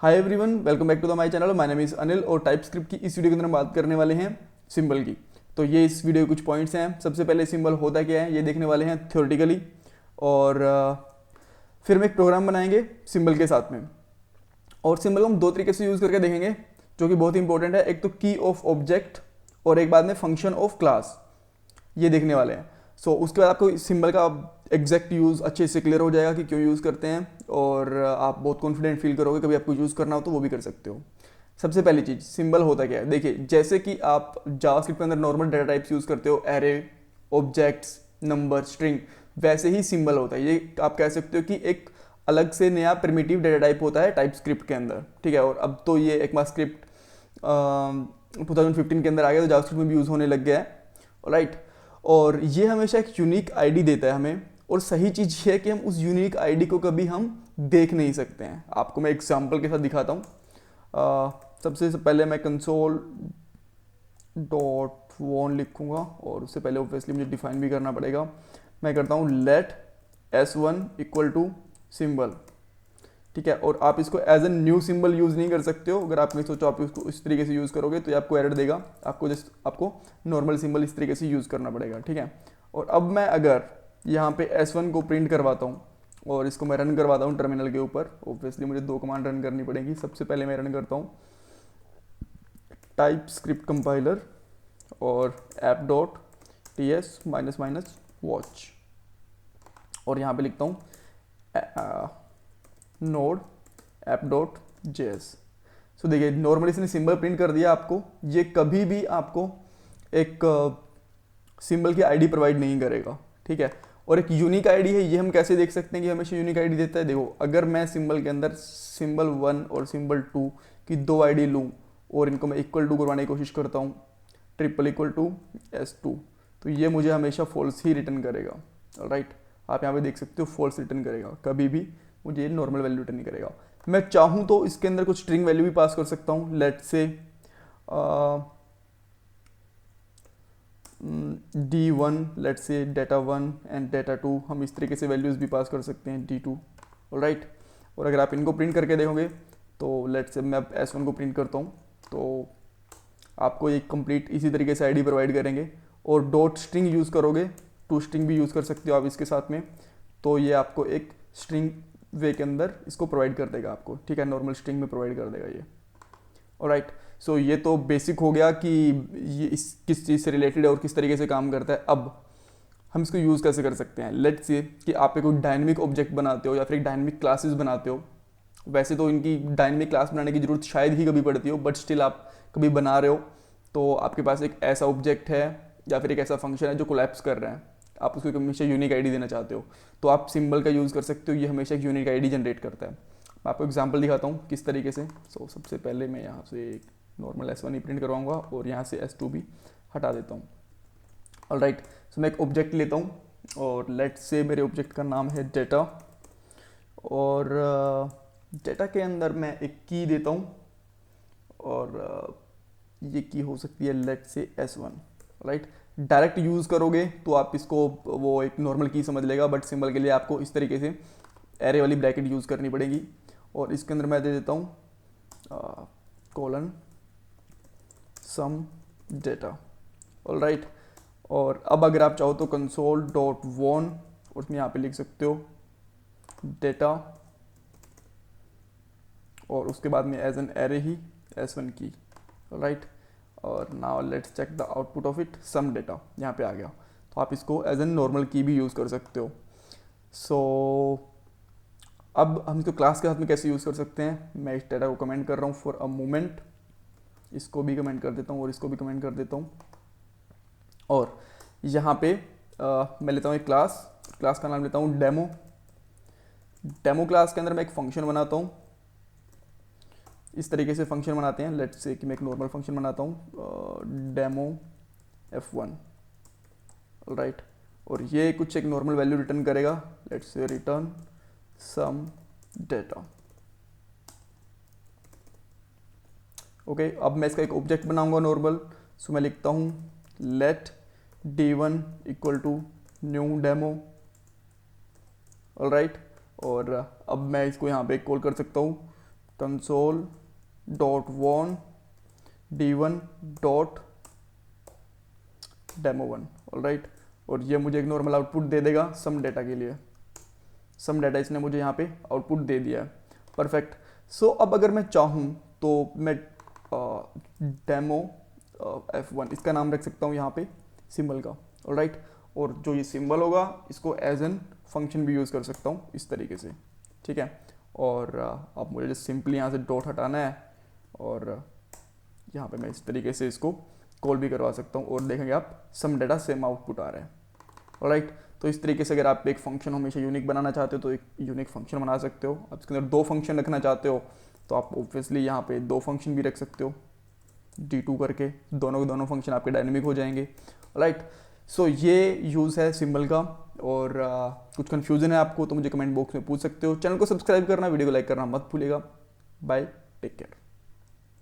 Hi everyone, welcome back to the my channel. My name is Anil और TypeScript की इस video के अंदर हम बात करने वाले हैं सिंबल की। तो ये इस वीडियो के कुछ पॉइंट्स हैं। सबसे पहले सिंबल होता क्या है ये देखने वाले हैं थ्योरेटिकली, और फिर हम एक प्रोग्राम बनाएंगे सिंबल के साथ में। और सिंबल को हम दो तरीके से यूज़ करके देखेंगे जो कि बहुत ही इंपॉर्टेंट है। एक तो की ऑफ ऑब्जेक्ट और एक बाद में फंक्शन ऑफ क्लास, ये देखने वाले हैं। उसके बाद आपको सिंबल का एग्जैक्ट यूज़ अच्छे से क्लियर हो जाएगा कि क्यों यूज़ करते हैं, और आप बहुत कॉन्फिडेंट फील करोगे। कभी आपको यूज़ करना हो तो वो भी कर सकते हो। सबसे पहली चीज़, सिंबल होता क्या है। देखिए, जैसे कि आप जावास्क्रिप्ट के अंदर नॉर्मल डाटा टाइप्स यूज़ करते हो, एरे, ऑब्जेक्ट्स, नंबर, स्ट्रिंग, वैसे ही सिंबल होता है। ये आप कह सकते हो कि एक अलग से नया प्रिमिटिव डाटा टाइप होता है टाइप स्क्रिप्ट के अंदर, ठीक है। और अब तो ये ECMAScript 2015 के अंदर आ गया, तो जावास्क्रिप्ट में भी यूज़ होने लग गया है, राइट। और ये हमेशा एक यूनिक आईडी देता है हमें। और सही चीज़ ये है कि हम उस यूनिक आईडी को कभी हम देख नहीं सकते हैं। आपको मैं एग्जांपल के साथ दिखाता हूँ। सबसे पहले मैं कंसोल डॉट वॉन लिखूँगा, और उससे पहले ऑब्वियसली मुझे डिफाइन भी करना पड़ेगा। मैं करता हूँ late s1 equal to symbol, ठीक है। और आप इसको as a new symbol use नहीं कर सकते हो। अगर आपने सोचो आप इसको इस तरीके से यूज़ करोगे तो ये आपको एरर देगा। आपको नॉर्मल सिंबल इस तरीके से यूज़ करना पड़ेगा, ठीक है। और अब मैं अगर यहाँ पे S1 को प्रिंट करवाता हूँ और इसको मैं रन करवाता हूँ टर्मिनल के ऊपर, ऑब्वियसली मुझे दो कमांड रन करनी पड़ेगी। सबसे पहले मैं रन करता हूँ टाइप स्क्रिप्ट कंपाइलर और app.ts --वॉच, और यहाँ पे लिखता हूँ नोड app.js। सो देखिए, नॉर्मली इसने सिंबल प्रिंट कर दिया आपको। ये कभी भी आपको एक सिंबल की आईडी प्रोवाइड नहीं करेगा, ठीक है। और एक यूनिक आईडी है, ये हम कैसे देख सकते हैं कि हमेशा यूनिक आईडी देता है। देखो, अगर मैं सिंबल के अंदर सिंबल 1 और सिंबल 2 की दो आईडी लूँ और इनको मैं इक्वल टू करवाने की कोशिश करता हूँ, ट्रिपल इक्वल टू S2, तो ये मुझे हमेशा फॉल्स ही रिटर्न करेगा, राइट। आप यहाँ पे देख सकते हो फॉल्स रिटर्न करेगा, कभी भी मुझे नॉर्मल वैल्यू रिटर्न नहीं करेगा। मैं चाहूँ तो इसके अंदर कुछ स्ट्रिंग वैल्यू भी पास कर सकता हूँ। लेट से D1, लेट से data1 एंड data2, हम इस तरीके से वैल्यूज़ भी पास कर सकते हैं, D2, राइट। और अगर आप इनको प्रिंट करके देखोगे तो लेट से मैं अब S1 को प्रिंट करता हूँ, तो आपको एक कंप्लीट इसी तरीके से आईडी प्रोवाइड करेंगे। और डॉट स्ट्रिंग यूज़ करोगे, टू स्ट्रिंग भी यूज़ कर सकते हो आप इसके साथ में, तो ये आपको एक स्ट्रिंग वे के अंदर इसको प्रोवाइड कर देगा आपको, ठीक है। नॉर्मल स्ट्रिंग में प्रोवाइड कर देगा ये, ऑलराइट। सो ये तो बेसिक हो गया कि ये इस किस चीज़ से रिलेटेड है और किस तरीके से काम करता है। अब हम इसको यूज़ कैसे कर सकते हैं। लेट्स से कि आप एक कोई डायनेमिक ऑब्जेक्ट बनाते हो या फिर एक डायनेमिक क्लासेस बनाते हो। वैसे तो इनकी डायनेमिक क्लास बनाने की ज़रूरत शायद ही कभी पड़ती हो, बट स्टिल आप कभी बना रहे हो तो आपके पास एक ऐसा ऑब्जेक्ट है या फिर एक ऐसा फंक्शन है जो कोलैप्स कर रहा है, आप उसको हमेशा यूनिक आईडी देना चाहते हो, तो आप सिंबल का यूज़ कर सकते हो। ये हमेशा एक यूनिक आईडी जनरेट करता है। मैं आपको एग्जांपल दिखाता हूँ किस तरीके से। सबसे पहले मैं यहाँ से एक नॉर्मल S1 ही प्रिंट करवाऊँगा और यहाँ से S2 भी हटा देता हूँ, ऑलराइट। मैं एक ऑब्जेक्ट लेता हूँ और लेट से मेरे ऑब्जेक्ट का नाम है डेटा, और डेटा के अंदर मैं एक की देता हूँ, और ये की हो सकती है लेट से S1, राइट। डायरेक्ट यूज़ करोगे तो आप इसको वो एक नॉर्मल की समझ लेगा, बट सिंबल के लिए आपको इस तरीके से एरे वाली ब्रैकेट यूज़ करनी पड़ेगी। और इसके अंदर मैं दे देता हूँ कोलन सम डेटा, ऑलराइट। और अब अगर आप चाहो तो कंसोल डॉट वॉन, और उसमें यहाँ पे लिख सकते हो डेटा, और उसके बाद में as an array he S1 की, राइट। और now let's check the output of it, some data यहाँ पे आ गया। तो आप इसको एज एन नॉर्मल की भी यूज़ कर सकते हो। अब हम इसको क्लास के साथ में कैसे यूज़ कर सकते हैं। मैं इस डेटा को कमेंट कर रहा हूँ फॉर अ मोमेंट, इसको भी कमेंट कर देता हूँ और इसको भी कमेंट कर देता हूँ। और यहाँ पे मैं लेता हूँ एक क्लास का नाम लेता हूँ डेमो। डेमो क्लास के अंदर मैं एक फंक्शन बनाता हूँ। इस तरीके से फंक्शन बनाते हैं। लेट्स से कि मैं एक नॉर्मल फंक्शन बनाता हूँ डेमो F1, राइट। और ये कुछ एक नॉर्मल वैल्यू रिटर्न करेगा। Let's say return some data, okay. अब मैं इसका एक ऑब्जेक्ट बनाऊंगा नॉर्मल। मैं लिखता हूँ let D1 equal to new demo, alright. और अब मैं इसको यहाँ पे कॉल कर सकता हूँ कंसोल डॉट वॉन d1 डॉट demo1, ऑलराइट। और ये मुझे एक नॉर्मल आउटपुट दे देगा सम डेटा के लिए। सम डेटा इसने मुझे यहाँ पे आउटपुट दे दिया है, परफेक्ट। सो अब अगर मैं चाहूँ तो मैं डेमो F1 इसका नाम रख सकता हूँ यहाँ पे सिंबल का, ऑलराइट। और जो ये सिंबल होगा इसको एज एन फंक्शन भी यूज़ कर सकता हूँ इस तरीके से, ठीक है। और अब मुझे सिंपली यहाँ से डॉट हटाना है और यहाँ पे मैं इस तरीके से इसको कॉल भी करवा सकता हूँ और देखेंगे आप सम डेटा सेम आउटपुट आ रहा है, ऑलराइट। तो इस तरीके से अगर आप एक फंक्शन हमेशा यूनिक बनाना चाहते हो तो एक यूनिक फंक्शन बना सकते हो। आप इसके अंदर दो फंक्शन रखना चाहते हो तो आप ऑब्वियसली यहाँ पे दो फंक्शन भी रख सकते हो d2 करके, दोनों के दोनों फंक्शन आपके डायनेमिक हो जाएंगे, राइट। सो ये यूज़ है सिंबल का। और कुछ कन्फ्यूजन है आपको तो मुझे कमेंट बॉक्स में पूछ सकते हो। चैनल को सब्सक्राइब करना, वीडियो को लाइक करना मत भूलिएगा। Bye, take care.